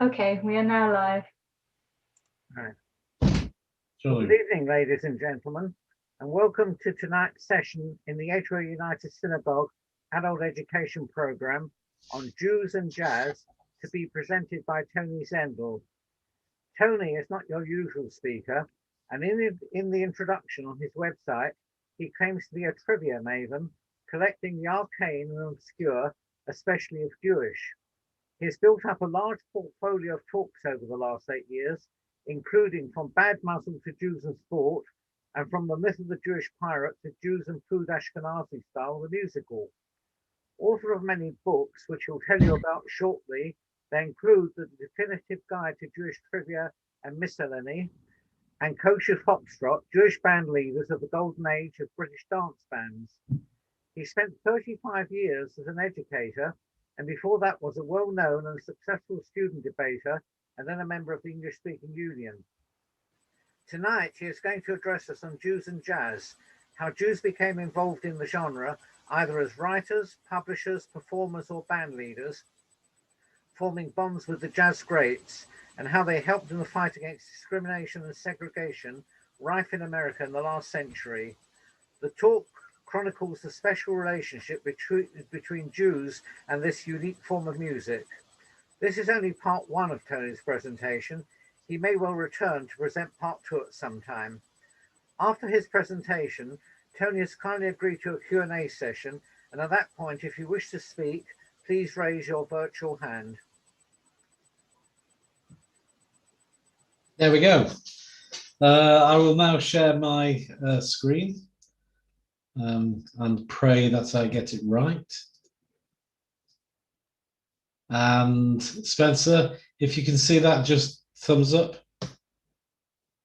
Okay, we are now live. Right. Good evening, ladies and gentlemen, and welcome to tonight's session in the Edgware United Synagogue Adult Education Program on Jews and Jazz, to be presented by Tony Zendle. Tony is not your usual speaker, and in the introduction on his website, he claims to be a trivia maven, collecting the arcane and obscure, especially of Jewish. He has built up a large portfolio of talks over the last 8 years, including From Bad Muzzle to Jews and Sport, and From the Myth of the Jewish Pirate to Jews and Food Ashkenazi Style, the musical. Author of many books, which he'll tell you about shortly, they include The Definitive Guide to Jewish Trivia and Miscellany, and Kosher Foxtrot, Jewish Band Leaders of the Golden Age of British Dance Bands. He spent 35 years as an educator, and before that was a well-known and successful student debater, and then a member of the English-speaking Union. Tonight, he is going to address us on Jews and Jazz, how Jews became involved in the genre, either as writers, publishers, performers, or band leaders, forming bonds with the jazz greats, and how they helped in the fight against discrimination and segregation rife in America in the last century. The talk chronicles the special relationship between Jews and this unique form of music. This is only part one of Tony's presentation. He may well return to present part two at some time. After his presentation, Tony has kindly agreed to a Q&A session, and at that point, if you wish to speak, please raise your virtual hand. There we go. I will now share my screen and pray that I get it right. And Spencer, if you can see that, just thumbs up.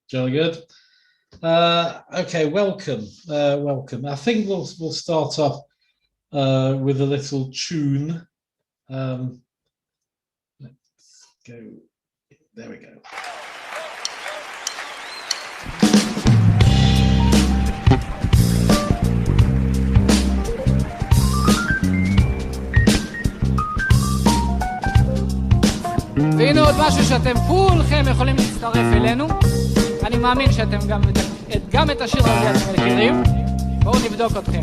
Jolly good. Okay, welcome. Welcome. I think we'll start off with a little tune. Let's go. There we go. והנה עוד משהו שאתם כולכם יכולים להצטרף אלינו. אני מאמין שאתם גם את השיר הזה אתם מכירים. בואו נבדוק אתכם.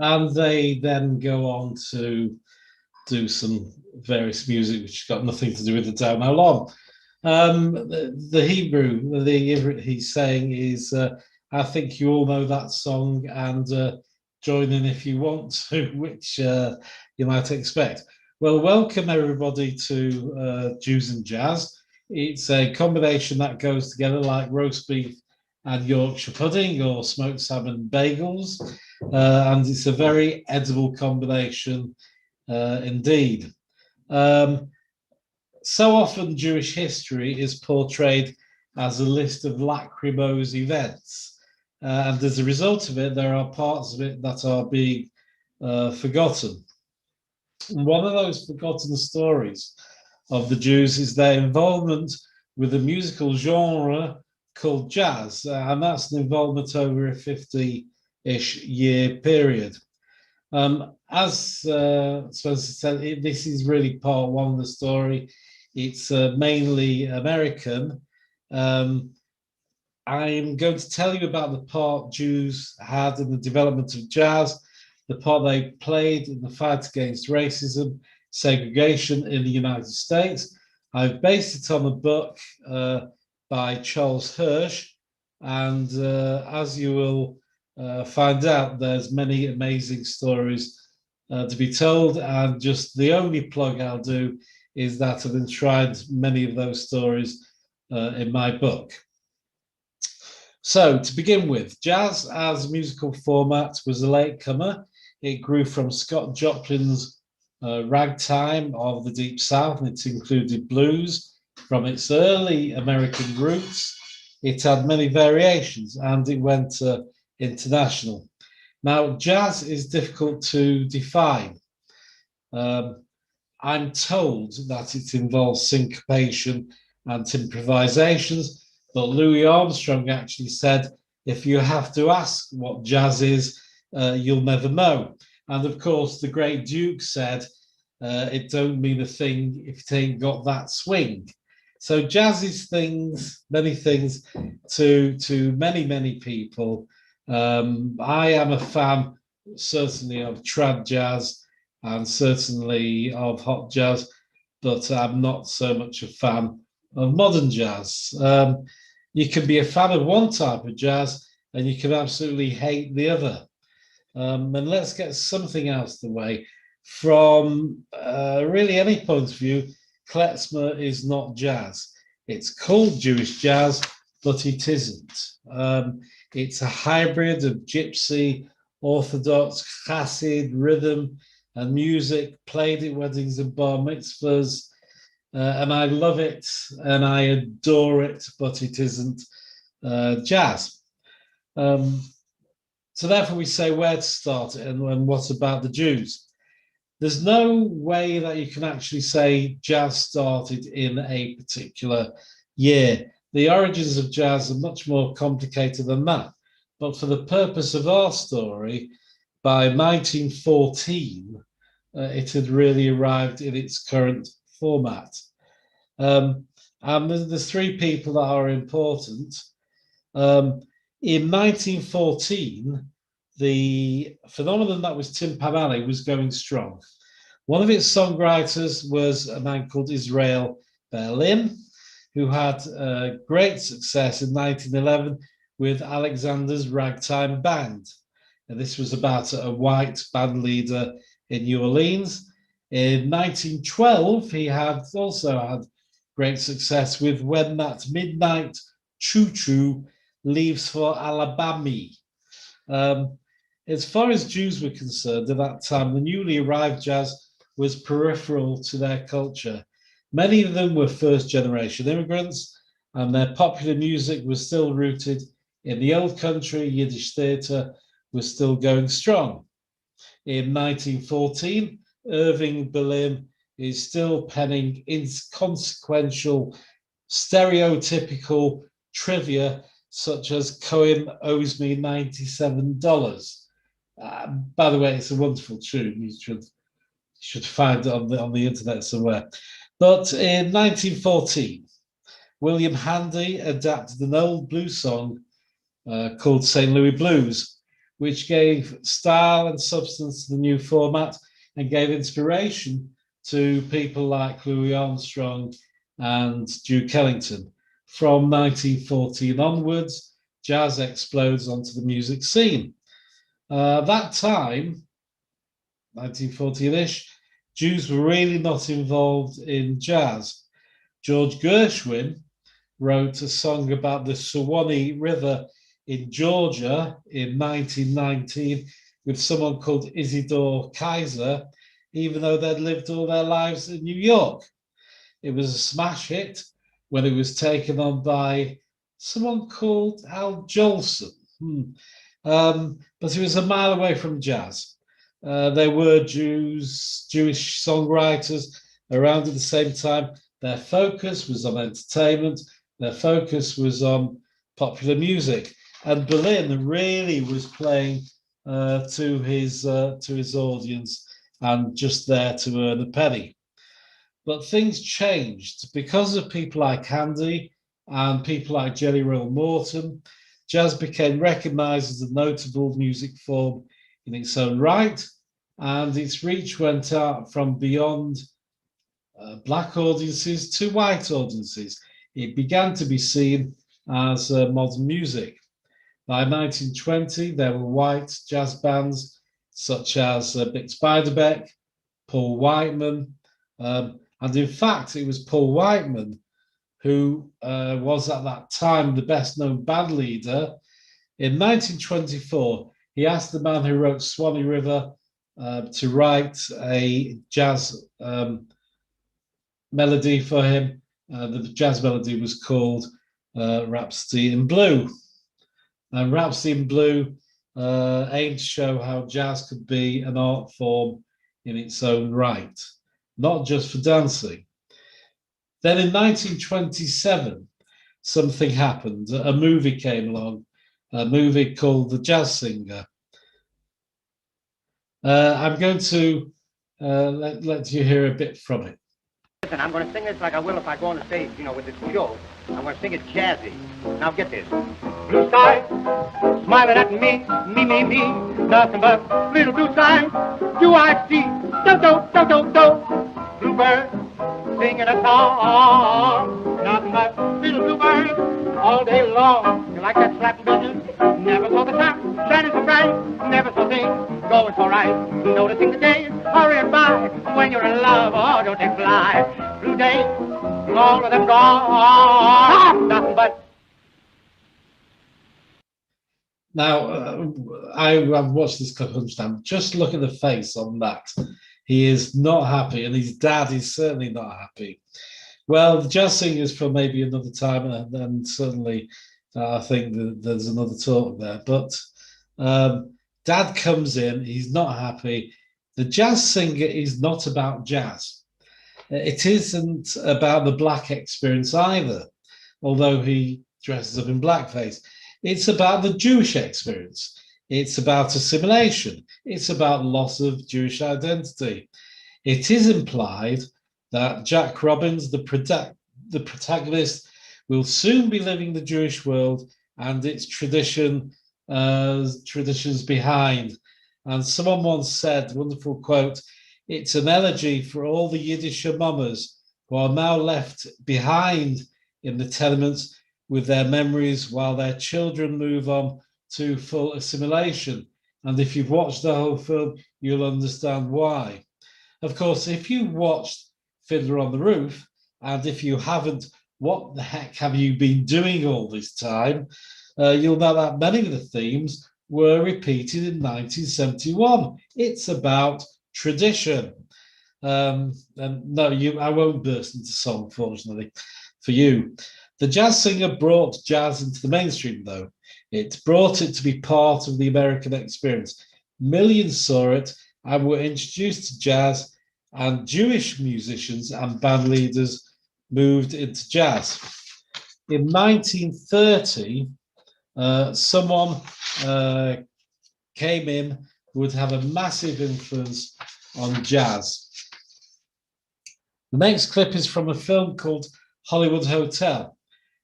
And they then go on to do some various music which got nothing to do with the Down Olam. The Hebrew, he's saying is, I think you all know that song, and join in if you want to, which you might expect. Well, welcome everybody to Jews and Jazz. It's a combination that goes together like roast beef and Yorkshire pudding or smoked salmon bagels. And it's a very edible combination indeed. So often Jewish history is portrayed as a list of lachrymose events. And as a result of it, there are parts of it that are being forgotten. And one of those forgotten stories of the Jews is their involvement with a musical genre called jazz. And that's an involvement over a 50-ish year period. As Spencer said, this is really part one of the story. It's mainly American. I'm going to tell you about the part Jews had in the development of jazz, the part they played in the fight against racism, segregation in the United States. I've based it on a book by Charles Hirsch, and as you will find out, there's many amazing stories to be told, and just the only plug I'll do is that I've enshrined many of those stories in my book. So to begin with, jazz as a musical format was a latecomer. It grew from Scott Joplin's ragtime of the Deep South, and it included blues. From its early American roots, it had many variations, and it went international. Now, jazz is difficult to define. I'm told that it involves syncopation and improvisations, but Louis Armstrong actually said, if you have to ask what jazz is, you'll never know. And of course, the great Duke said, it don't mean a thing if it ain't got that swing. So jazz is things, many things to many, many people. I am a fan, certainly of trad jazz and certainly of hot jazz, but I'm not so much a fan of modern jazz. You can be a fan of one type of jazz and you can absolutely hate the other. And let's get something else the way. From really any point of view, klezmer is not jazz. It's called Jewish jazz, but it isn't. It's a hybrid of gypsy, orthodox, chassid, rhythm, and music played at weddings and bar mitzvahs. And I love it and I adore it, but it isn't jazz. So therefore we say where to start it and what about the Jews? There's no way that you can actually say jazz started in a particular year. The origins of jazz are much more complicated than that. But for the purpose of our story, by 1914, it had really arrived in its current format. And there's three people that are important. In 1914, the phenomenon that was Timpan Alley was going strong. One of its songwriters was a man called Israel Berlin, who had great success in 1911 with Alexander's Ragtime Band. And this was about a white band leader in New Orleans. In 1912, he had also had great success with When That Midnight Choo Choo Leaves for Alabama. As far as Jews were concerned at that time, the newly arrived jazz was peripheral to their culture. Many of them were first-generation immigrants, and their popular music was still rooted in the old country. Yiddish theatre was still going strong. In 1914, Irving Berlin is still penning inconsequential, stereotypical trivia such as Cohen owes me $97. By the way, it's a wonderful tune. You should find it on the internet somewhere. But in 1914, William Handy adapted an old blues song called St. Louis Blues, which gave style and substance to the new format and gave inspiration to people like Louis Armstrong and Duke Ellington. From 1914 onwards, jazz explodes onto the music scene. That time, 1914-ish, Jews were really not involved in jazz. George Gershwin wrote a song about the Suwannee River in Georgia in 1919 with someone called Isidore Kaiser, even though they'd lived all their lives in New York. It was a smash hit when it was taken on by someone called Al Jolson. But it was a mile away from jazz. There were Jewish songwriters around at the same time. Their focus was on entertainment. Their focus was on popular music. And Berlin really was playing to his audience and just there to earn a penny. But things changed because of people like Handy and people like Jelly Roll Morton. Jazz became recognised as a notable music form in its own right, and its reach went out from beyond black audiences to white audiences. It began to be seen as modern music. By 1920, there were white jazz bands such as Bix Beiderbecke, Paul Whiteman, and in fact, it was Paul Whiteman who was at that time the best known band leader. In 1924, he asked the man who wrote Swanee River to write a jazz melody for him. The jazz melody was called Rhapsody in Blue. And Rhapsody in Blue aimed to show how jazz could be an art form in its own right, not just for dancing. Then in 1927, something happened. A movie came along, a movie called The Jazz Singer. I'm going to let you hear a bit from it. Listen, I'm going to sing this like I will if I go on the stage, with this show. I'm going to sing it jazzy. Now get this. Blue sky, smiling at me, me, nothing but little blue sky. Do I see? Do. Bluebird, singing a song. Nothing but little bluebird all day long. You like that slapping business? Never saw the sun shining so bright. Never saw things going so right. Noticing the days hurrying by. When you're in love, oh, don't they fly? Blue days, all of them gone. Nothing but. Now, I've watched this clip 100 times. Just look at the face on that. He is not happy, and his dad is certainly not happy. Well, the jazz singers for maybe another time, and certainly I think that there's another talk there. But dad comes in, he's not happy. The jazz singer is not about jazz. It isn't about the black experience either, although he dresses up in blackface. It's about the Jewish experience. It's about assimilation. It's about loss of Jewish identity. It is implied that Jack Robbins, the protagonist, will soon be living the Jewish world and its traditions behind. And someone once said, wonderful quote, "It's an elegy for all the Yiddish mamas who are now left behind in the tenements with their memories while their children move on to full assimilation." And if you've watched the whole film, you'll understand why. Of course, if you watched Fiddler on the Roof, and if you haven't, what the heck have you been doing all this time? You'll know that many of the themes were repeated in 1971. It's about tradition. And no, I won't burst into song, fortunately, for you. The jazz singer brought jazz into the mainstream, though. It brought it to be part of the American experience. Millions saw it and were introduced to jazz, and Jewish musicians and band leaders moved into jazz. In 1930, someone came in who would have a massive influence on jazz. The next clip is from a film called Hollywood Hotel.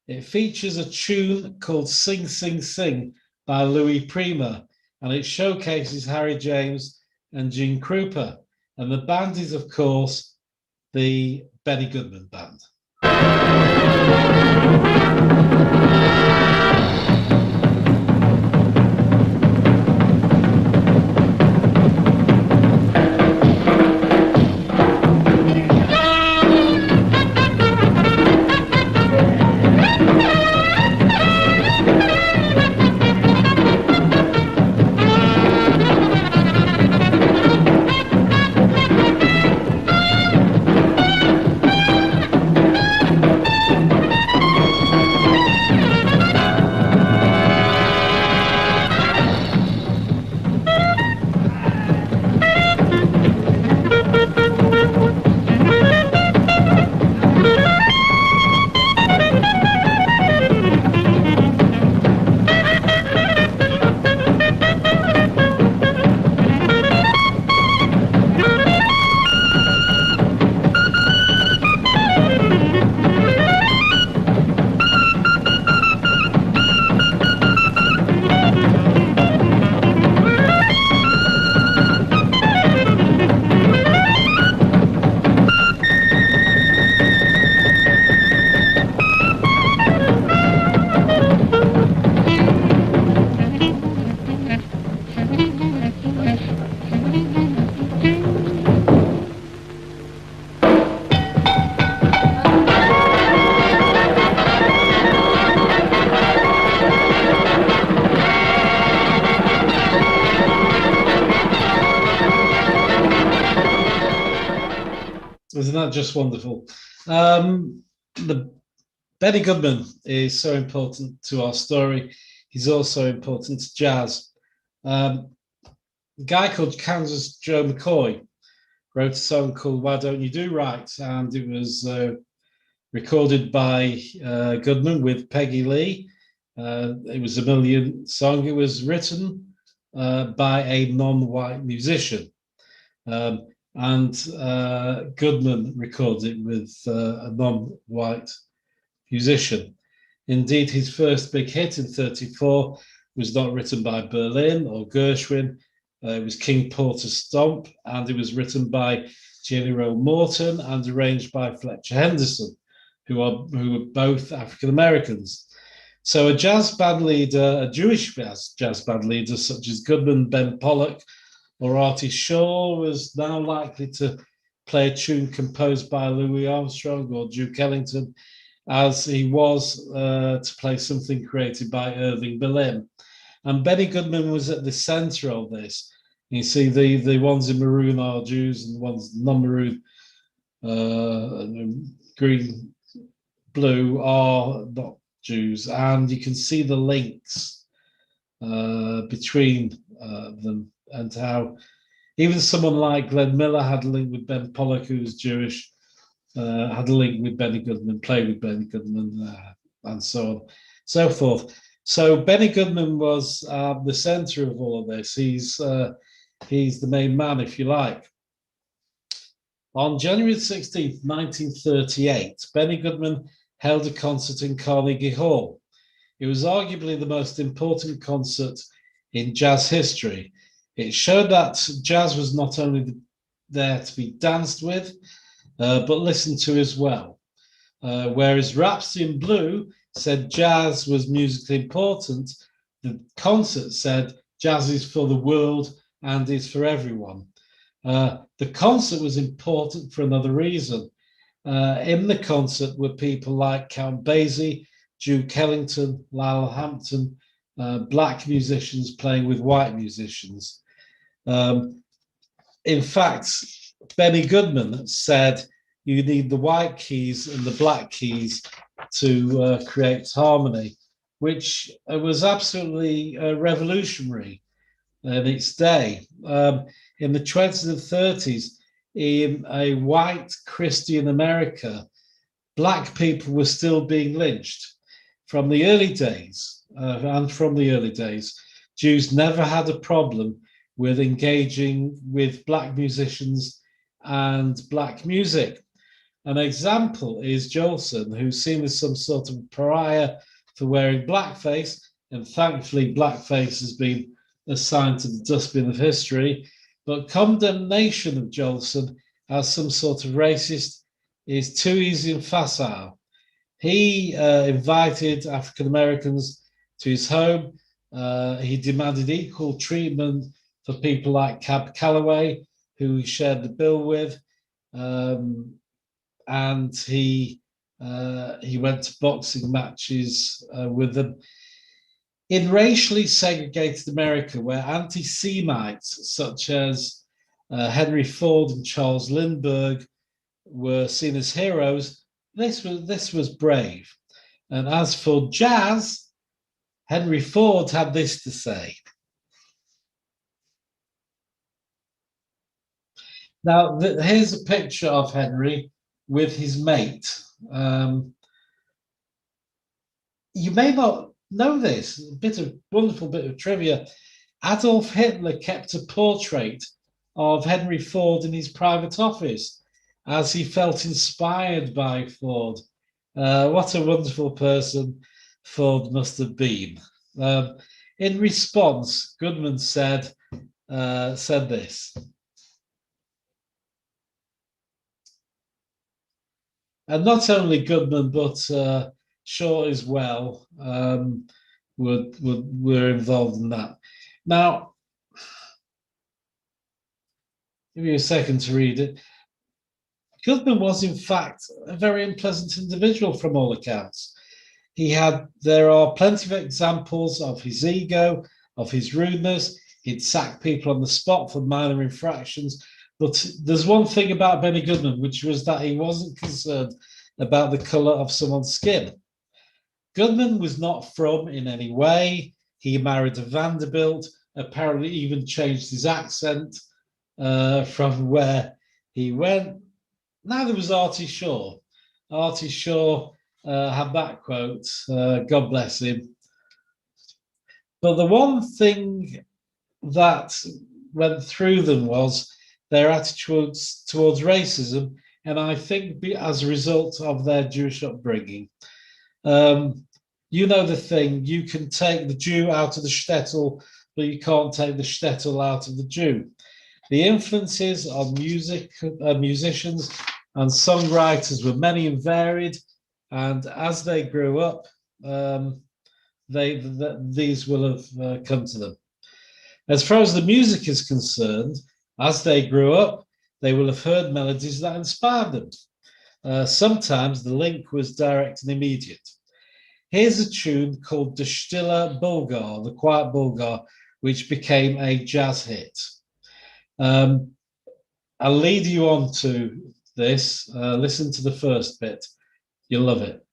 It features a tune called Sing, Sing, Sing by Louis Prima, and it showcases Harry James and Gene Krupa. And the band is, of course, the Benny Goodman Band. that just wonderful? The Benny Goodman is so important to our story. He's also important to jazz. A guy called Kansas Joe McCoy wrote a song called "Why Don't You Do Right," and it was recorded by Goodman with Peggy Lee. It was a million song. It was written by a non-white musician. And Goodman recorded it with a non-white musician. Indeed, his first big hit in '34 was not written by Berlin or Gershwin. It was King Porter's Stomp, and it was written by Jenny Rowe Morton and arranged by Fletcher Henderson, who were both African Americans. So a jazz band leader, a Jewish jazz band leader such as Goodman, Ben Pollock, or Artie Shaw was now likely to play a tune composed by Louis Armstrong or Duke Ellington, as he was to play something created by Irving Berlin. And Benny Goodman was at the center of this. You see the ones in maroon are Jews and the ones non-maroon, green, blue are not Jews. And you can see the links between them, and how even someone like Glenn Miller had a link with Ben Pollock, who was Jewish, had a link with Benny Goodman, played with Benny Goodman, and so on, so forth. So Benny Goodman was the center of all of this. He's the main man, if you like. On January 16th, 1938, Benny Goodman held a concert in Carnegie Hall. It was arguably the most important concert in jazz history. It showed that jazz was not only there to be danced with, but listened to as well. Whereas Rhapsody in Blue said jazz was musically important, the concert said jazz is for the world and is for everyone. The concert was important for another reason. In the concert were people like Count Basie, Duke Ellington, Lyle Hampton, black musicians playing with white musicians. In fact, Benny Goodman said you need the white keys and the black keys to create harmony, which was absolutely revolutionary in its day. In the 20s and 30s, in a white Christian America, black people were still being lynched. From the early days, Jews never had a problem with engaging with black musicians and black music. An example is Jolson, who's seen as some sort of pariah for wearing blackface, and thankfully blackface has been assigned to the dustbin of history, but condemnation of Jolson as some sort of racist is too easy and facile. He invited African Americans to his home. He demanded equal treatment for people like Cab Calloway, who he shared the bill with, and he went to boxing matches with them. In racially segregated America, where anti-Semites such as Henry Ford and Charles Lindbergh were seen as heroes, this was brave. And as for jazz, Henry Ford had this to say. Now, here's a picture of Henry with his mate. You may not know this, wonderful bit of trivia. Adolf Hitler kept a portrait of Henry Ford in his private office as he felt inspired by Ford. What a wonderful person Ford must have been. In response, Goodman said this. And not only Goodman, but Shaw as well were involved in that. Now, give me a second to read it. Goodman was, in fact, a very unpleasant individual from all accounts. There are plenty of examples of his ego, of his rudeness. He'd sack people on the spot for minor infractions, But there's one thing about Benny Goodman, which was that he wasn't concerned about the color of someone's skin. Goodman was not from in any way. He married a Vanderbilt, apparently even changed his accent from where he went. Neither was Artie Shaw. Artie Shaw had that quote, God bless him. But the one thing that went through them was their attitudes towards racism, and I think as a result of their Jewish upbringing. You know the thing, you can take the Jew out of the shtetl, but you can't take the shtetl out of the Jew. The influences on musicians and songwriters were many and varied, and as they grew up, these will have come to them. As far as the music is concerned, as they grew up, they will have heard melodies that inspired them. Sometimes the link was direct and immediate. Here's a tune called the Stille Bulgar, the Quiet Bulgar, which became a jazz hit. I'll lead you on to this. Listen to the first bit. You'll love it.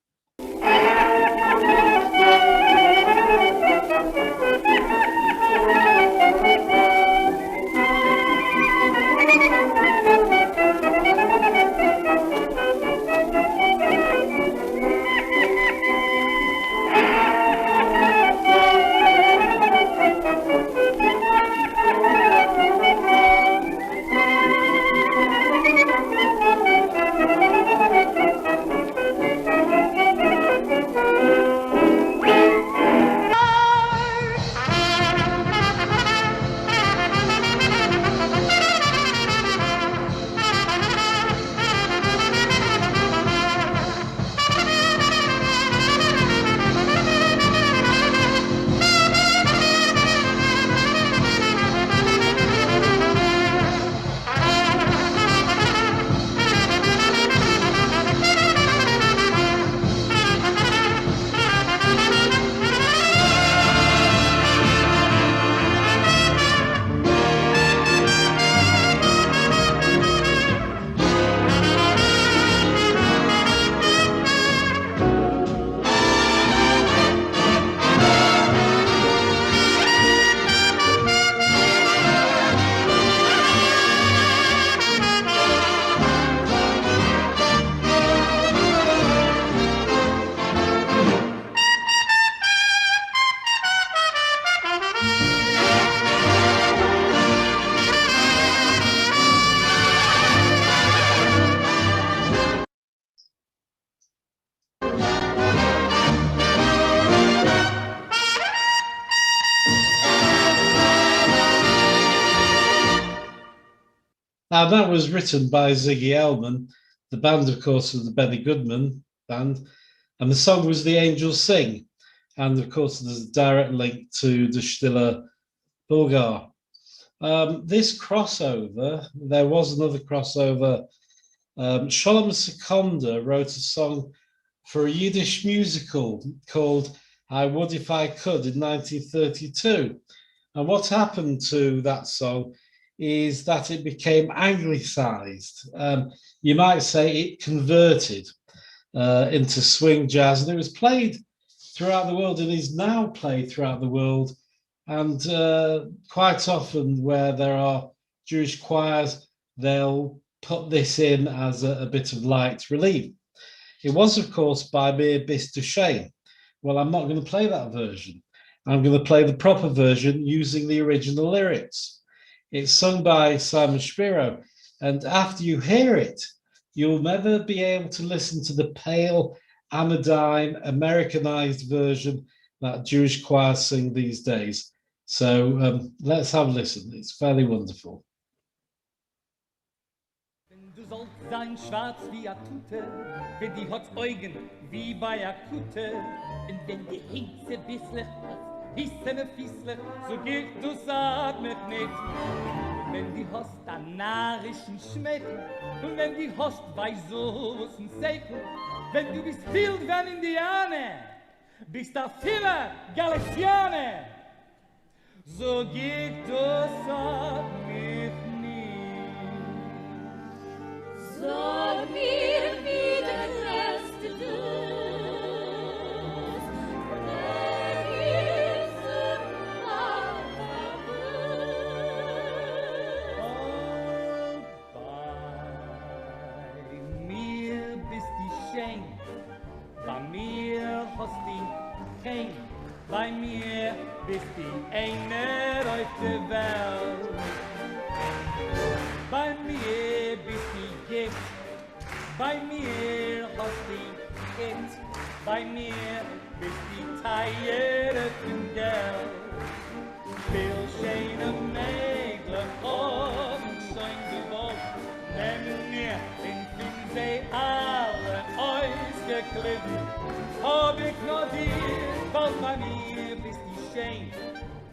Now, that was written by Ziggy Elman, the band, of course, of the Benny Goodman band, and the song was The Angels Sing. And, of course, there's a direct link to the Stille Bulgar. This crossover, there was another crossover. Sholem Sekonda wrote a song for a Yiddish musical called I Would If I Could in 1932. And what happened to that song is that it became anglicized. You might say it converted into swing jazz, and it was played throughout the world and is now played throughout the world. And quite often where there are Jewish choirs, they'll put this in as a bit of light relief. It was, of course, by Mir Bis Shame. Well, I'm not going to play that version. I'm going to play the proper version using the original lyrics. It's sung by Simon Shapiro, and after you hear it, you'll never be able to listen to the pale, anodyne, Americanized version that Jewish choirs sing these days. So let's have a listen. It's fairly wonderful. Du sollst sein schwarz wie a Tute, wenn die hat Augen wie bei a Kute. Und wenn die Hitze bisslich hat, hissene Fieslich, so geht du sag mich nicht. Wenn die hast an narischen Schmecken, und wenn die hast bei Soßen Seichen, wenn du bist viel wie ein Indianer, bist a viele Galicianer, so geht du sag mich nicht. bist die eine auf der Welt. Bei mir bist die Gift, bei mir hast die It, bei mir bist die Teiere von Geld. Viel schöne Mägler haben schon gewollt, nehmen mir in sie alle ausgeklebt. Hab ich noch dir, weil bei mir bist die schön,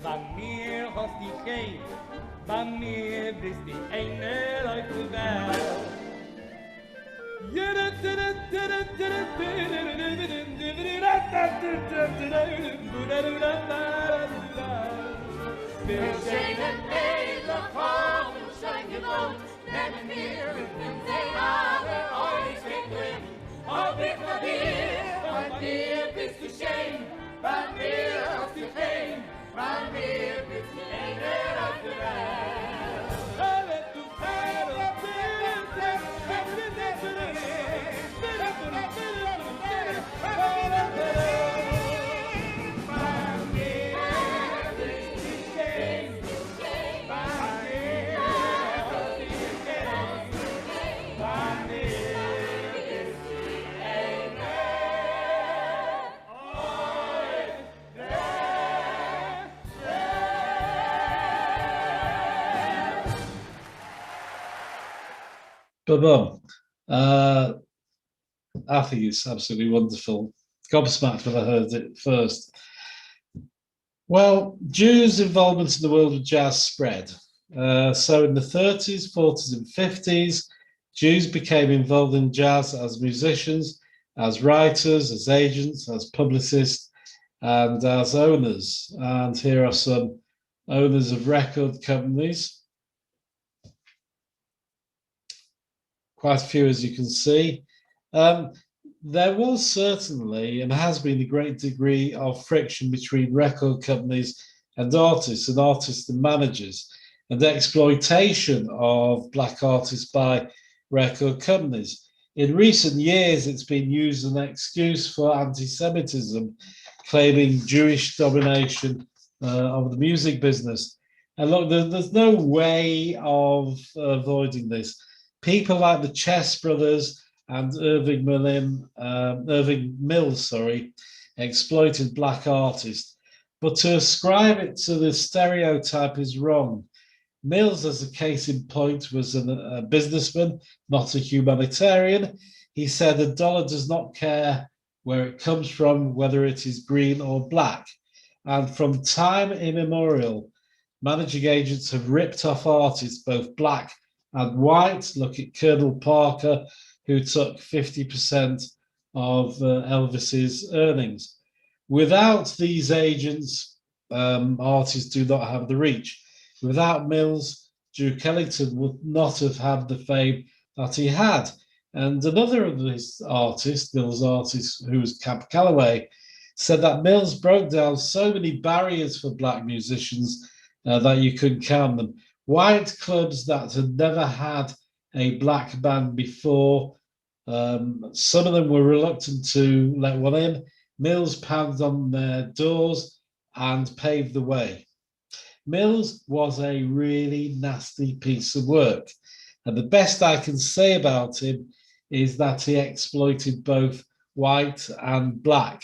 bei mir hast die kein, bei mir bist die eine auf der Welt. Wir schönen Mädel haben schon gewohnt, nehmen wir in die alle ausgeklebt. Hab ich noch dir, bei mir bist du schön, bei mir hast du fein, bei mir bist du eine auf der Welt. Boom. I think it's absolutely wonderful. Gobsmacked when I heard it first. Well, Jews' involvement in the world of jazz spread. So in the 30s, 40s, and 50s, Jews became involved in jazz as musicians, as writers, as agents, as publicists, and as owners. And here are some owners of record companies. Quite a few, as you can see. There was certainly and has been a great degree of friction between record companies and artists and managers, and the exploitation of black artists by record companies. In recent years, it's been used as an excuse for anti-Semitism, claiming Jewish domination of the music business. And look, there's no way of avoiding this. People like the Chess brothers and Irving Mills, exploited black artists. But to ascribe it to the stereotype is wrong. Mills, as a case in point, was a businessman, not a humanitarian. He said a dollar does not care where it comes from, whether it is green or black. And from time immemorial, managing agents have ripped off artists, both black and white. Look at Colonel Parker, who took 50% of Elvis's earnings. Without these agents, artists do not have the reach. Without Mills, Duke Ellington would not have had the fame that he had. And another of his artists, Mills' artist, who was Cab Calloway, said that Mills broke down so many barriers for black musicians that you couldn't count them. White clubs that had never had a black band before, some of them were reluctant to let one in. Mills pounded on their doors and paved the way. Mills was a really nasty piece of work. And the best I can say about him is that he exploited both white and black.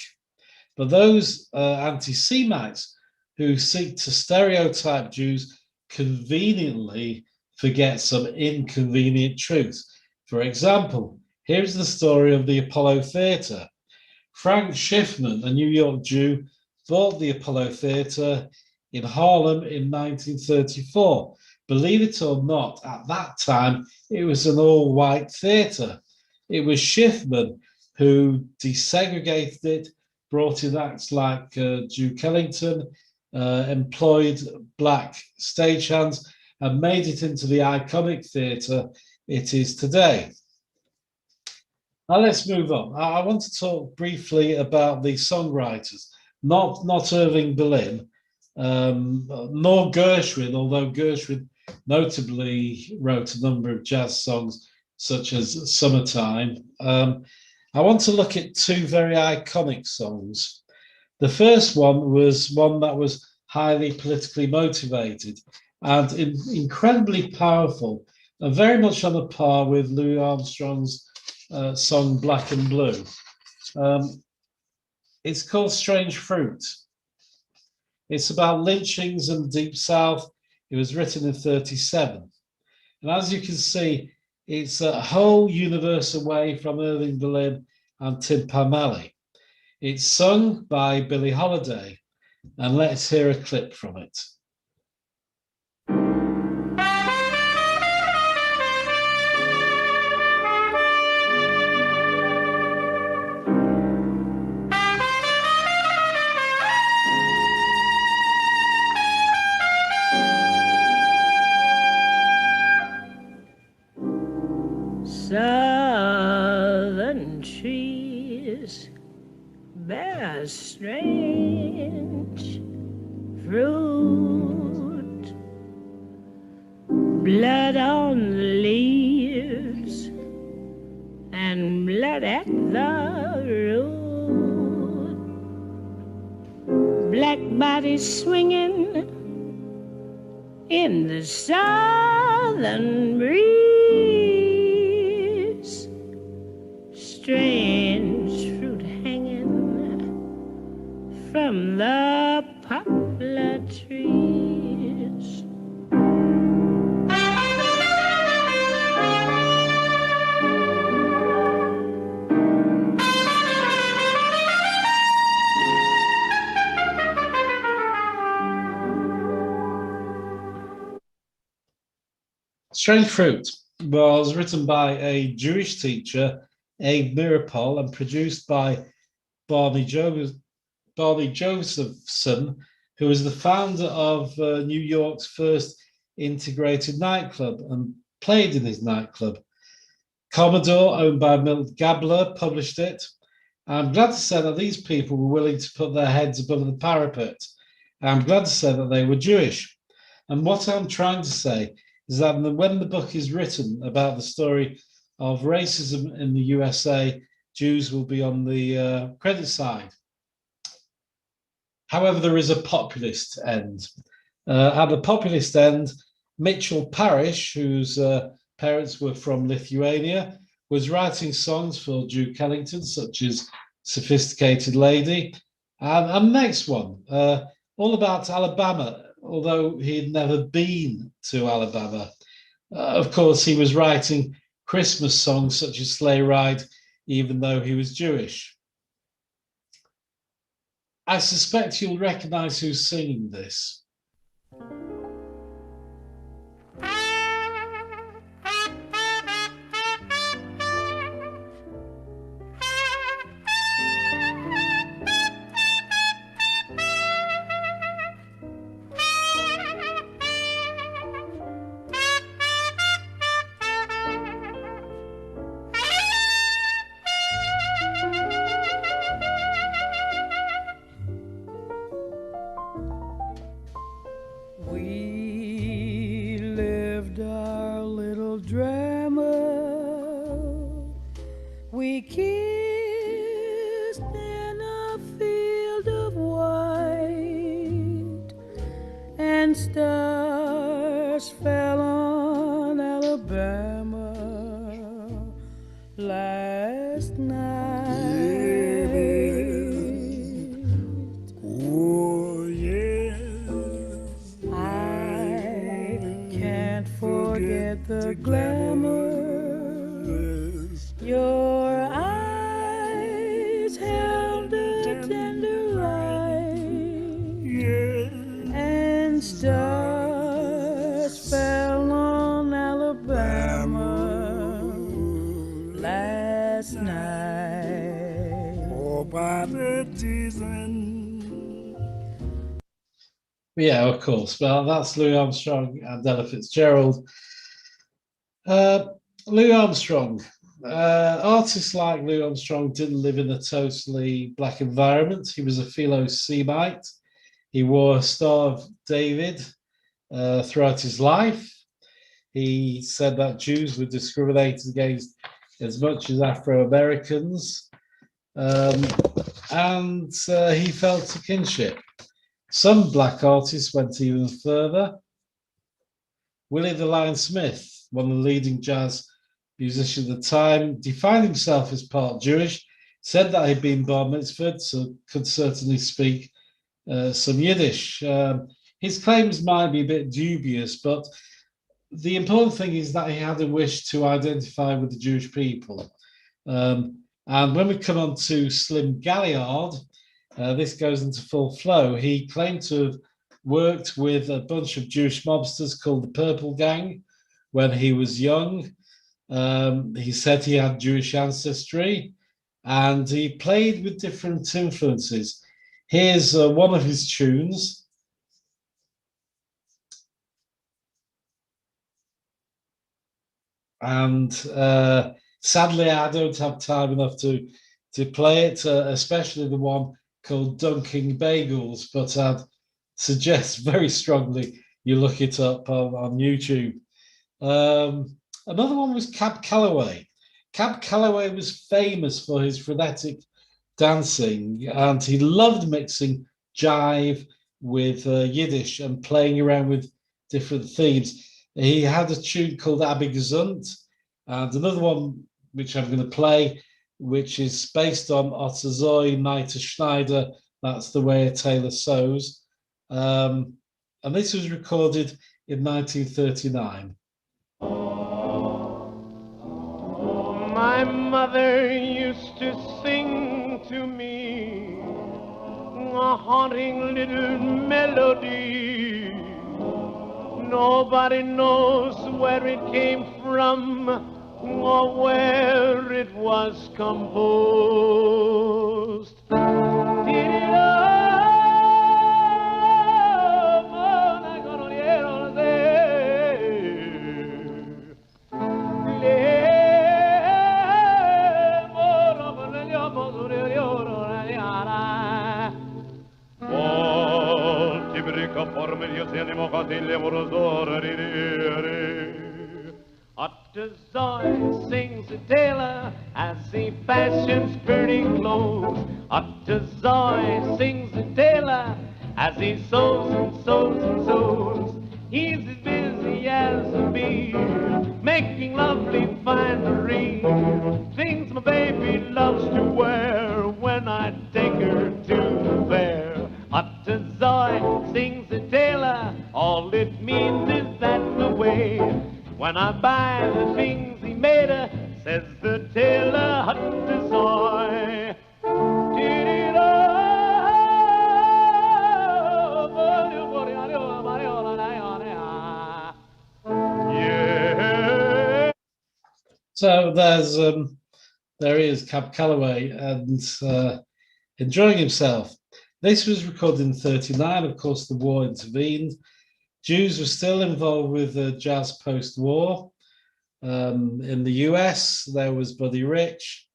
But those anti-Semites who seek to stereotype Jews conveniently forget some inconvenient truth. For example, here's the story of the Apollo Theatre. Frank Schiffman, a New York Jew, bought the Apollo Theatre in Harlem in 1934. Believe it or not, at that time, it was an all-white theatre. It was Schiffman who desegregated it, brought in acts like Duke Ellington, employed black stagehands, and made it into the iconic theatre it is today. Now let's move on. I want to talk briefly about the songwriters, not Irving Berlin, nor Gershwin, although Gershwin notably wrote a number of jazz songs such as Summertime. I want to look at two very iconic songs. The first one was one that was highly politically motivated, and incredibly powerful, and very much on a par with Louis Armstrong's song Black and Blue. It's called Strange Fruit. It's about lynchings in the Deep South. It was written in 1937. And as you can see, it's a whole universe away from Irving Berlin and Tim Pameli. It's sung by Billie Holiday, and let's hear a clip from it. Southern trees bear strange fruit, blood on the leaves and blood at the root, black bodies swinging in the southern breeze, strange fruit hanging from the poplar trees. Strange Fruit was written by a Jewish teacher, Abe Mirapol, and produced by Barney Josephson, who was the founder of New York's first integrated nightclub and played in his nightclub. Commodore, owned by Milt Gabler, published it. I'm glad to say that these people were willing to put their heads above the parapet. I'm glad to say that they were Jewish. And what I'm trying to say is that when the book is written about the story of racism in the USA, Jews will be on the credit side. However, there is a populist end. At the populist end, Mitchell Parish, whose parents were from Lithuania, was writing songs for Duke Ellington, such as Sophisticated Lady. And next one, all about Alabama, although he had never been to Alabama. Of course, he was writing Christmas songs such as Sleigh Ride, even though he was Jewish. I suspect you'll recognize who's singing this. We lived our little drama. We kissed in a field of white, and stars fell on Alabama last night. Oh, yes. I can't forget the glamour your eyes held a tender light, and stars fell on Alabama last night. Oh, by the season. Yeah, of course. Well, that's Louis Armstrong and Ella Fitzgerald. Louis Armstrong. Artists like Louis Armstrong didn't live in a totally black environment. He was a Philo-Semite. He wore a Star of David throughout his life. He said that Jews were discriminated against as much as Afro-Americans. And he felt a kinship. Some black artists went even further. Willie the Lion Smith, one of the leading jazz musicians at the time, defined himself as part Jewish, said that he'd been bar mitzvahed, so could certainly speak some Yiddish. His claims might be a bit dubious, but the important thing is that he had a wish to identify with the Jewish people. And when we come on to Slim Galliard, this goes into full flow. He claimed to have worked with a bunch of Jewish mobsters called the Purple Gang when he was young. He said he had Jewish ancestry and he played with different influences. Here's one of his tunes. And sadly, I don't have time enough to play it, especially the one called Dunking Bagels, but I'd suggest very strongly you look it up on YouTube. Another one was Cab Calloway. Cab Calloway was famous for his frenetic dancing, and he loved mixing jive with Yiddish and playing around with different themes. He had a tune called Abby Gesund, and another one which I'm going to play, which is based on Otter Zoy, Nita Schneider, That's the Way a Tailor Sews. And this was recorded in 1939. My mother used to sing to me a haunting little melody. Nobody knows where it came from or where it was composed. Ottezoy sings a tailor as he fashions pretty clothes. Ottezoy sings a tailor as he sews and sews and sews. He's as busy as a bee, making lovely finery, things my baby loves to wear when I take her to the fair. Ottezoy sings a tailor, all it means is that the way. When I buy the things he made her, says the tailor, Ottezoy. Yeah. So there he is, Cab Calloway, and enjoying himself. This was recorded in 1939. Of course, the war intervened. Jews were still involved with jazz post-war. In the US, there was Buddy Rich,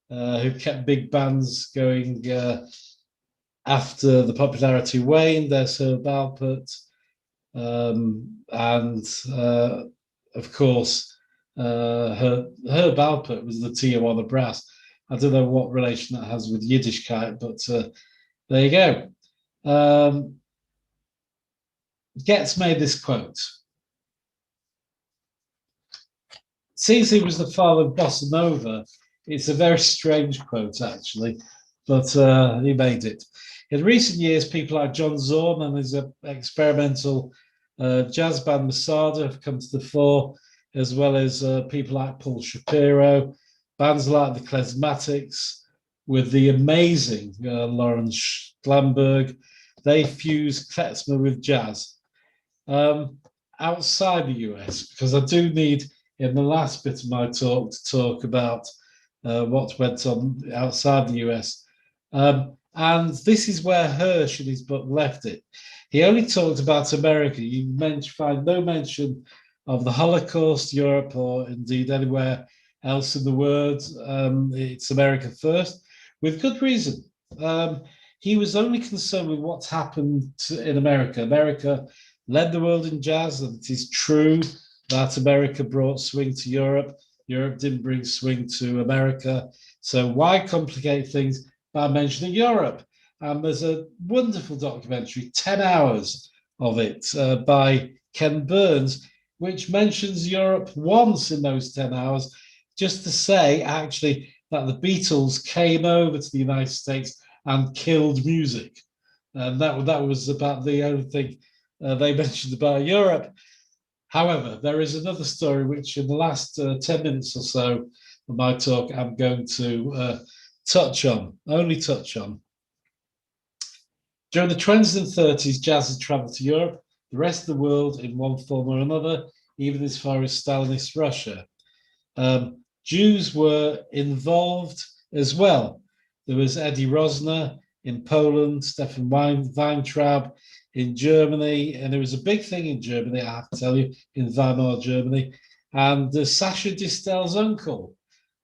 who kept big bands going after the popularity waned. There's Herb Alpert. And of course, Herb Alpert was the Tijuana Brass. I don't know what relation that has with Yiddishkeit, but there you go. Getz made this quote. Since he was the father of bossa nova, it's a very strange quote, actually, but he made it. In recent years, people like John Zorn and his experimental jazz band Masada have come to the fore, as well as people like Paul Shapiro, bands like the Klezmatics, with the amazing Lawrence Schlamberg. They fuse klezmer with jazz. Outside the US, because I do need, in the last bit of my talk, to talk about what went on outside the US. And this is where Hirsch in his book left it. He only talked about America. You find no mention of the Holocaust, Europe, or indeed anywhere else in the world. It's America first, with good reason. He was only concerned with what's happened in America. America led the world in jazz, and it is true that America brought swing to Europe. Europe didn't bring swing to America. So why complicate things by mentioning Europe? And there's a wonderful documentary, 10 hours of it, by Ken Burns, which mentions Europe once in those 10 hours, just to say, actually, that the Beatles came over to the United States and killed music. And that was about the only thing they mentioned about Europe. However, there is another story which in the last 10 minutes or so of my talk, I'm going to only touch on. During the 20s and 30s, jazz had traveled to Europe, the rest of the world in one form or another, even as far as Stalinist Russia. Jews were involved as well. There was Eddie Rosner in Poland, Stefan Weintraub in Germany, and there was a big thing in Germany, I have to tell you, in Weimar, Germany, and Sacha Distel's uncle.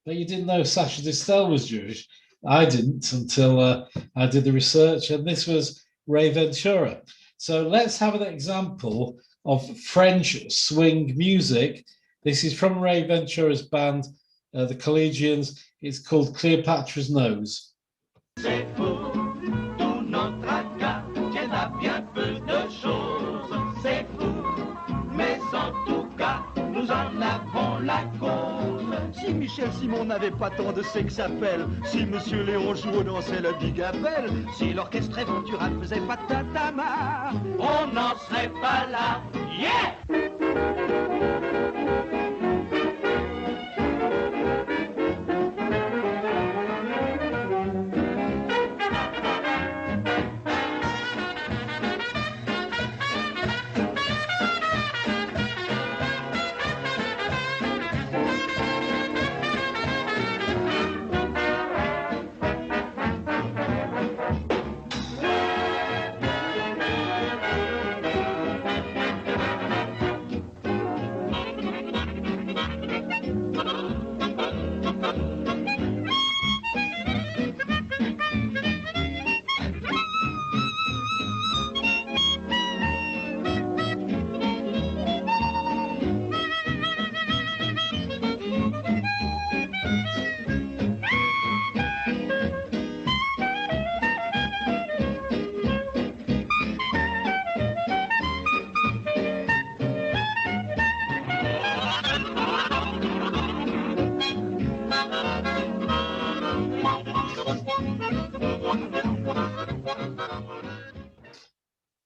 But you didn't know Sacha Distel was Jewish. I didn't until I did the research, and this was Ray Ventura. So let's have an example of French swing music. This is from Ray Ventura's band, the Collegians. It's called Cleopatra's Nose. C'est fou, tout notre cas, Dieu a bien peu de choses. C'est fou, mais en tout cas, nous en avons la cause. Si Michel Simon n'avait pas tant de sex-appel, si Monsieur Léon Jouot dansait la bigapelle, Si l'orchestre Ventura ne faisait pas tatama, on n'en serait pas là. Yeah!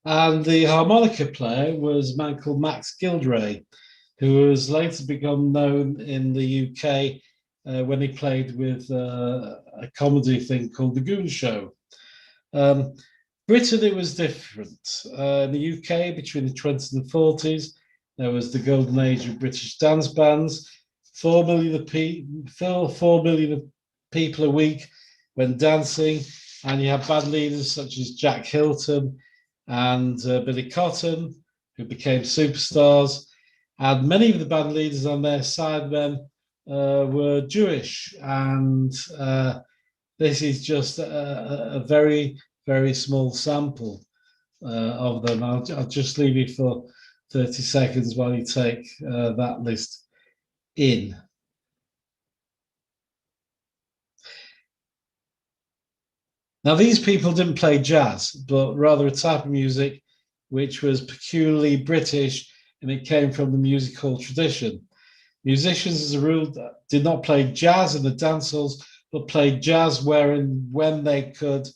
And the harmonica player was a man called Max Gildray, who has later become known in the UK when he played with a comedy thing called The Goon Show. Britain, it was different. In the UK, between the 20s and 40s, there was the golden age of British dance bands. 4 million people a week went dancing, and you had band leaders such as Jack Hilton and Billy Cotton, who became superstars. And many of the band leaders on their side then were Jewish. And this is just a very, very small sample of them. I'll just leave you for 30 seconds while you take that list in. Now, these people didn't play jazz, but rather a type of music which was peculiarly British, and it came from the music hall tradition. Musicians, as a rule, did not play jazz in the dance halls, but played jazz where and when they could,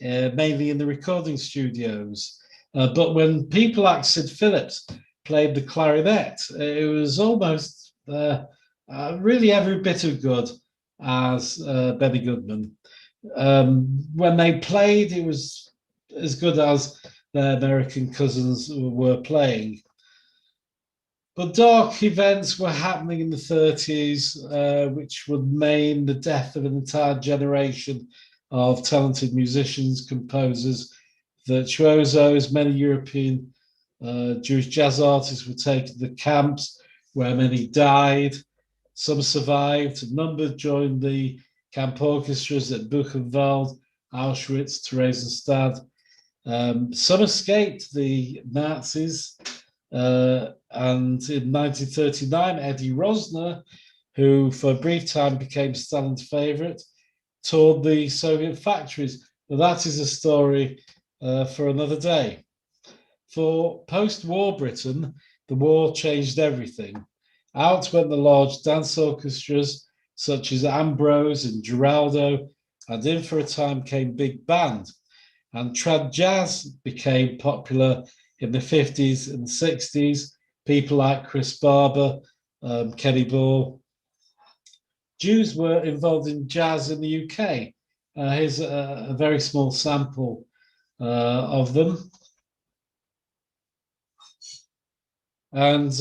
mainly in the recording studios. But when people like Sid Phillips played the clarinet, it was almost really every bit as good as Benny Goodman. When they played, it was as good as their American cousins were playing. But dark events were happening in the 30s, which would mean the death of an entire generation of talented musicians, composers, virtuosos. Many European Jewish jazz artists were taken to camps where many died. Some survived. A number joined the camp orchestras at Buchenwald, Auschwitz, Theresienstadt. Some escaped the Nazis. And in 1939, Eddie Rosner, who for a brief time became Stalin's favorite, toured the Soviet factories But that is a story for another day. For post-war Britain, the war changed everything. Out went the large dance orchestras such as Ambrose and Giraldo, and in for a time came big band. And trad jazz became popular in the 50s and 60s. People like Chris Barber, Kenny Ball. Jews were involved in jazz in the UK. Here's a very small sample of them. And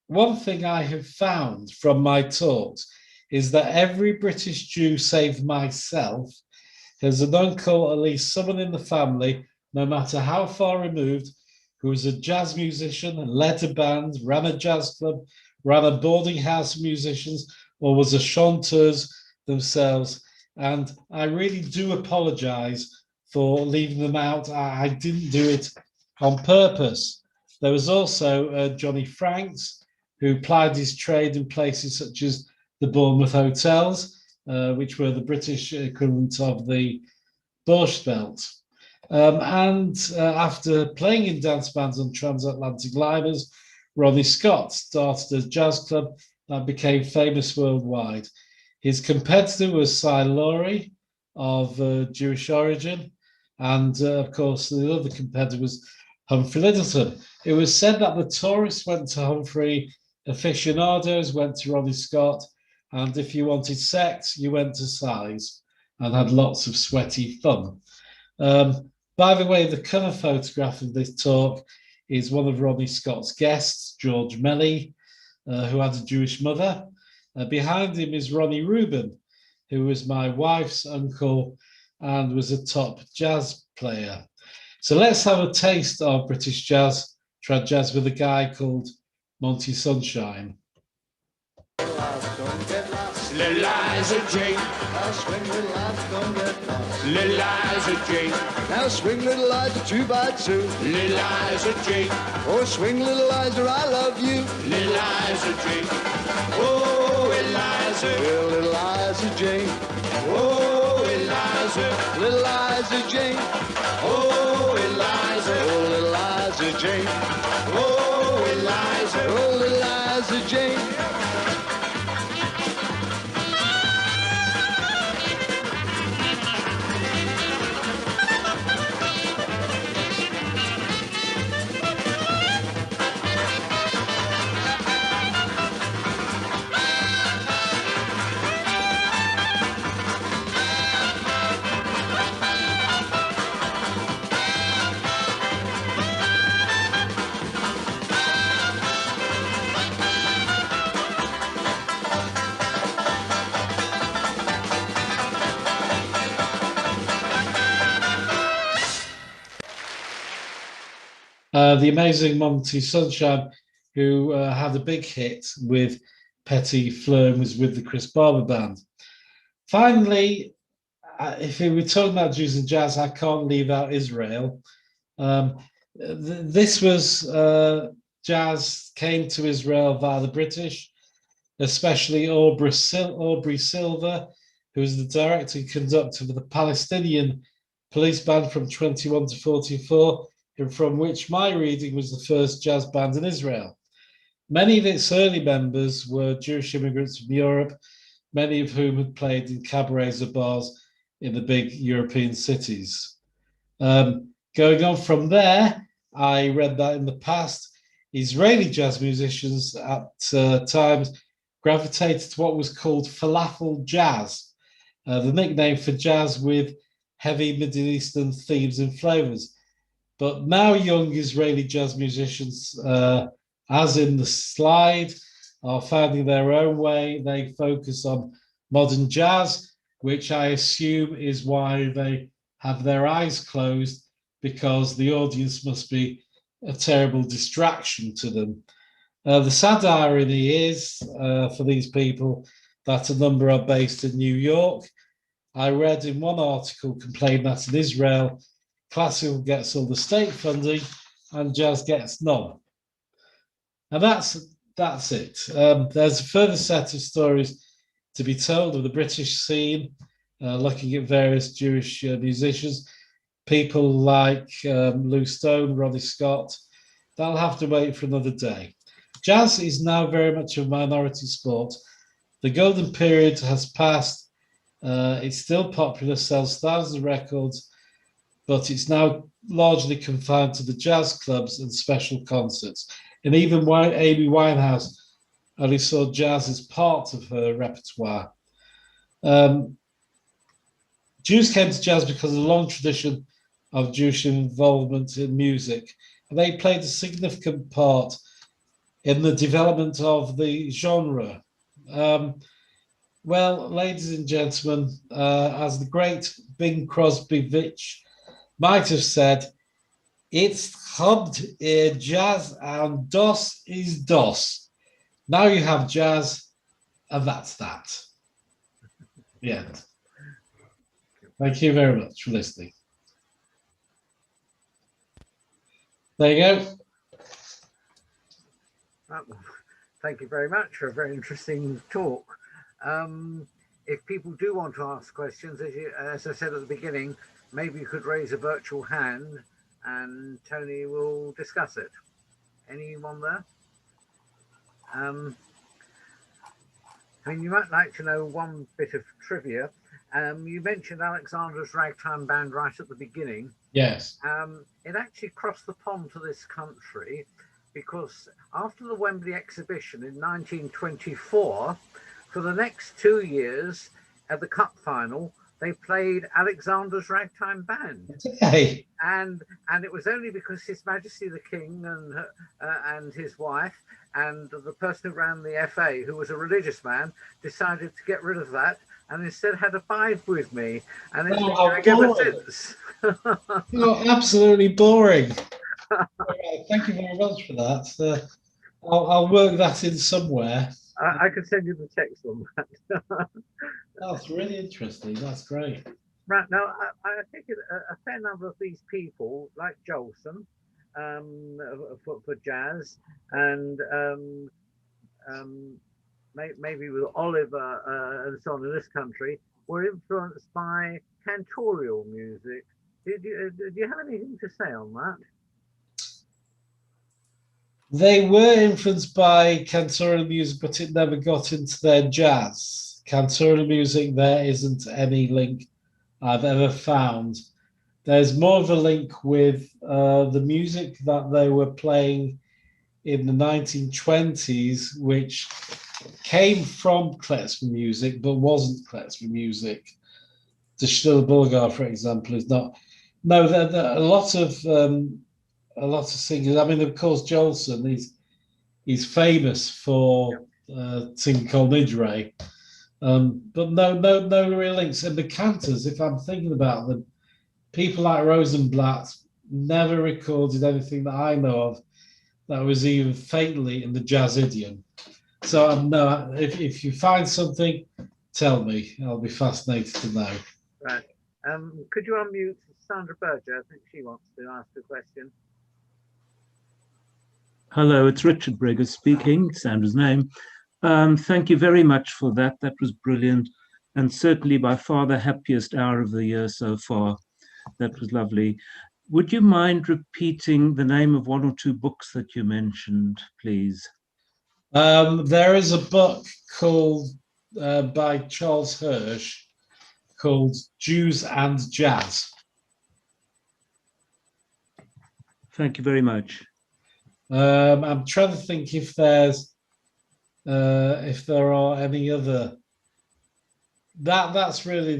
one thing I have found from my talks is that every British Jew, save myself, has an uncle, at least someone in the family, no matter how far removed, who was a jazz musician, led a band, ran a jazz club, ran a boarding house of musicians, or was a chanteuse themselves. And I really do apologize for leaving them out. I didn't do it on purpose. There was also Johnny Franks, who plied his trade in places such as the Bournemouth hotels, which were the British equivalent of the Borscht Belt. After playing in dance bands on transatlantic liners, Ronnie Scott started a jazz club that became famous worldwide. His competitor was Cy Laurie of Jewish origin, and of course the other competitor was Humphrey Lyttelton. It was said that the tourists went to Humphrey, aficionados went to Ronnie Scott, and if you wanted sex, you went to Cy's and had lots of sweaty fun. By the way, the cover photograph of this talk is one of Ronnie Scott's guests, George Melly, who had a Jewish mother. Behind him is Ronnie Rubin, who was my wife's uncle and was a top jazz player. So let's have a taste of British jazz, trad jazz, with a guy called Monty Sunshine. Little Liza Jane, now swing little Liza, don't get lost. Little Liza Jane, now swing little Liza 2 by 2. Little Liza Jane, oh swing little Liza, I love you. Little Liza Jane, oh Eliza, well, little Liza Jane, oh Eliza, little Liza Jane, oh Eliza, oh little Liza Jane, oh Eliza, oh little Liza Jane. The amazing Monty Sunshine, who had a big hit with Petit Fleur, was with the Chris Barber Band. Finally, if we were talking about Jews and jazz, I can't leave out Israel. This was jazz came to Israel via the British, especially Aubrey Silver, who was the director and conductor of the Palestinian police band from 21 to 44, and from which my reading was the first jazz band in Israel. Many of its early members were Jewish immigrants from Europe, many of whom had played in cabarets or bars in the big European cities. Going on from there, I read that in the past, Israeli jazz musicians at times gravitated to what was called falafel jazz, the nickname for jazz with heavy Middle Eastern themes and flavors. But now young Israeli jazz musicians, as in the slide, are finding their own way. They focus on modern jazz, which I assume is why they have their eyes closed, because the audience must be a terrible distraction to them. The sad irony is, for these people, that a number are based in New York. I read in one article complaining that in Israel, classical gets all the state funding and jazz gets none. And that's it. There's a further set of stories to be told of the British scene looking at various Jewish musicians, people like Lou Stone, Roddy Scott. That'll have to wait for another day. Jazz is now very much a minority sport. The golden period has passed. It's still popular, sells thousands of records, but it's now largely confined to the jazz clubs and special concerts. And even Amy Winehouse only saw jazz as part of her repertoire. Jews came to jazz because of the long tradition of Jewish involvement in music, and they played a significant part in the development of the genre. Well, ladies and gentlemen, as the great Bing Crosby Fitch might have said, it's kommt jazz and das is das. Now you have jazz, and that's that. Yeah. Thank you very much for listening. There you go. Thank you very much for a very interesting talk. If people do want to ask questions, as I said at the beginning, maybe you could raise a virtual hand and Tony will discuss it. Anyone there? I mean, you might like to know one bit of trivia. You mentioned Alexander's Ragtime Band right at the beginning. Yes. It actually crossed the pond to this country because after the Wembley exhibition in 1924, for the next 2 years at the Cup final, they played Alexander's Ragtime Band. Hey. And it was only because His Majesty the King and his wife and the person who ran the FA, who was a religious man, decided to get rid of that and instead had Abide With Me. And it's been going ever since. Absolutely boring. Thank you very much for that. I'll work that in somewhere. I can send you the text on that. That's really interesting. That's great. Right, now, I think a fair number of these people, like Jolson, for jazz, and maybe with Oliver and so on in this country, were influenced by cantorial music. Do you have anything to say on that? They were influenced by cantorial music, but it never got into their jazz. Cantorial music, there isn't any link I've ever found. There's more of a link with the music that they were playing in the 1920s, which came from klezmer music, but wasn't klezmer music. The Stille Bulgar, for example, is not. No, a lot of singers. I mean, of course, Jolson he's famous for singing Kol Nidre, but no real links. And the cantors, if I'm thinking about them, people like Rosenblatt never recorded anything that I know of that was even faintly in the jazz idiom. So no, if you find something, tell me. I'll be fascinated to know. Right. Could you unmute Sandra Berger? I think she wants to ask a question. Hello, it's Richard Brigger speaking, Sandra's name. Thank you very much for that. That was brilliant, and certainly by far the happiest hour of the year so far. That was lovely. Would you mind repeating the name of one or two books that you mentioned, please? There is a book called by Charles Hirsch called Jews and Jazz. Thank you very much. I'm trying to think if there are any other. That's really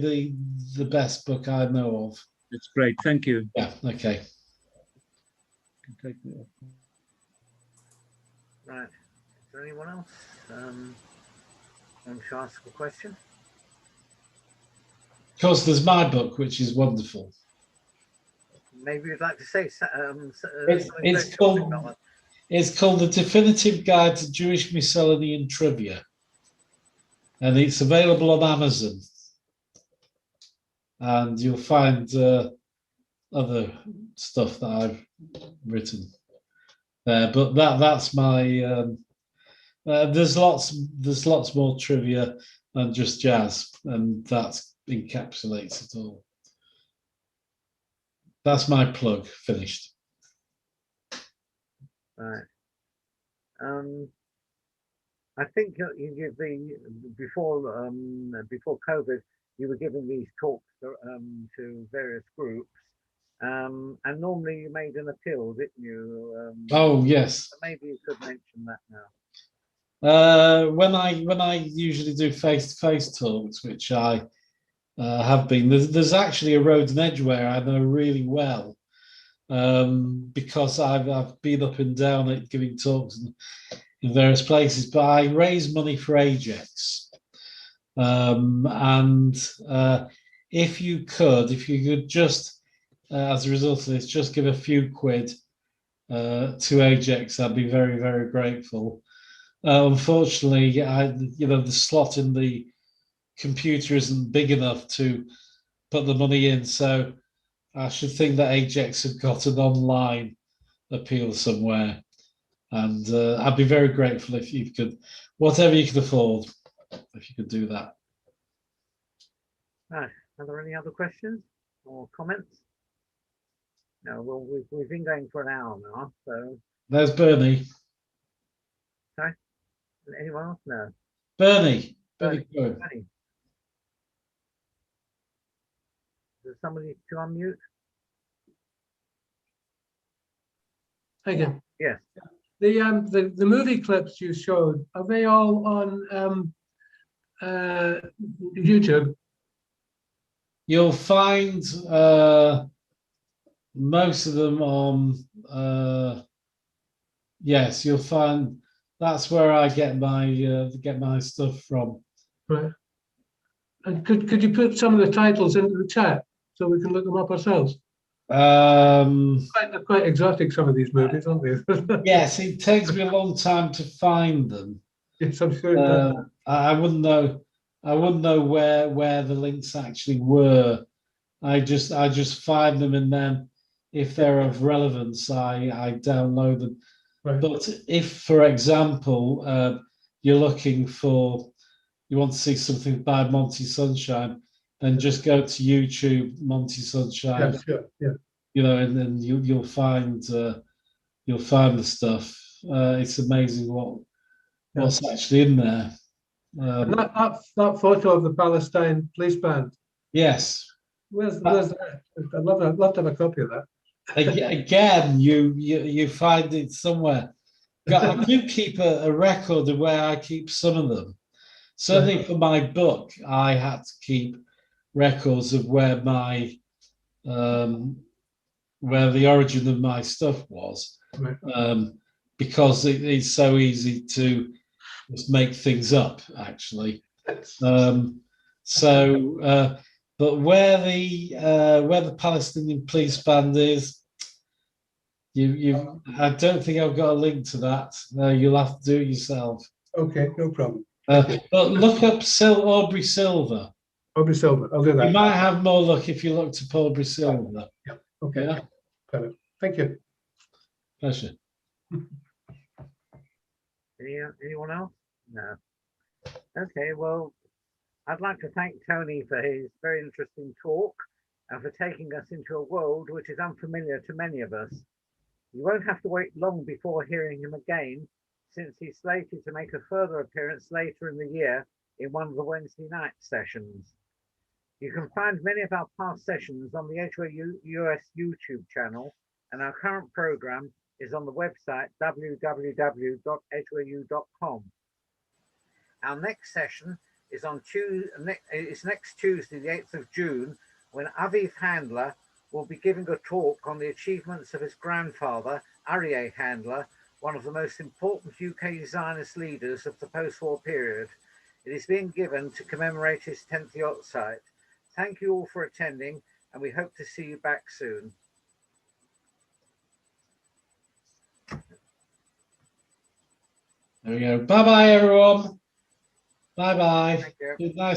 the best book I know of. It's great. Thank you. Yeah. Okay. Right. Is there anyone else want to ask a question? Of course, there's my book, which is wonderful. Maybe you'd like to say it's called The Definitive Guide to Jewish Miscellany and Trivia, and it's available on Amazon. And you'll find other stuff that I've written there, but that's my. There's lots more trivia than just jazz, and that's encapsulates it all. That's my plug finished. Right. I think you've been before COVID, you were giving these talks to various groups, and normally you made an appeal, didn't you? Oh yes. Maybe you could mention that now. When I usually do face-to-face talks, which I have been, there's actually a road and edgeware I know really well, because I've been up and down at giving talks in various places, but I raise money for Ajax. And if you could just, as a result of this, just give a few quid to Ajax, I'd be very, very grateful. Unfortunately, the slot in the computer isn't big enough to put the money in, so I should think that Ajax have got an online appeal somewhere. And I'd be very grateful if you could, whatever you can afford, if you could do that. Right. Are there any other questions or comments? No. Well, we've been going for an hour now, so. There's Bernie. Sorry. Anyone else? No. Bernie. Bernie. Is somebody to unmute? Thank you. Yes. The movie clips you showed, are they all on YouTube? You'll find most of them on. Yes, you'll find that's where I get my stuff from. Right. And could you put some of the titles into the chat so we can look them up ourselves? They're quite exotic, some of these movies, aren't they? Yes, it takes me a long time to find them. Yes, I'm sure it does. I wouldn't know where the links actually were. I just find them, and then if they're of relevance, I download them. Right. But if, for example, you want to see something by Monty Sunshine, then just go to YouTube, Monty Sunshine. Yeah, sure. Yeah. And then you'll find the stuff. It's amazing what's actually in there. And that photo of the Palestine police band. Yes. Where's that? I'd love to have a copy of that. Again, you find it somewhere. I do keep a record of where I keep some of them. Certainly for my book, I had to keep records of where my where the origin of my stuff was, because it's so easy to just make things up, actually. But where the Palestinian police band is, I don't think I've got a link to that. You'll have to do it yourself. Okay, no problem. But look up Aubrey Silver. Aubrey Silver, I'll do that. You might have more luck if you look up Aubrey Silver. Yeah. Okay. Yeah. Perfect. Thank you. Pleasure. Anyone else? No. Okay. Well, I'd like to thank Tony for his very interesting talk and for taking us into a world which is unfamiliar to many of us. You won't have to wait long before hearing him again, since he's slated to make a further appearance later in the year in one of the Wednesday night sessions. You can find many of our past sessions on the HOUS YouTube channel, and our current program is on the website www.hou.com. Our next session is next Tuesday, the 8th of June, when Aviv Handler will be giving a talk on the achievements of his grandfather, Aryeh Handler, one of the most important UK Zionist leaders of the post-war period. It is being given to commemorate his 10th Yortzeit. Thank you all for attending, and we hope to see you back soon. There we go. Bye-bye, everyone. Bye-bye. Thank you. Good night.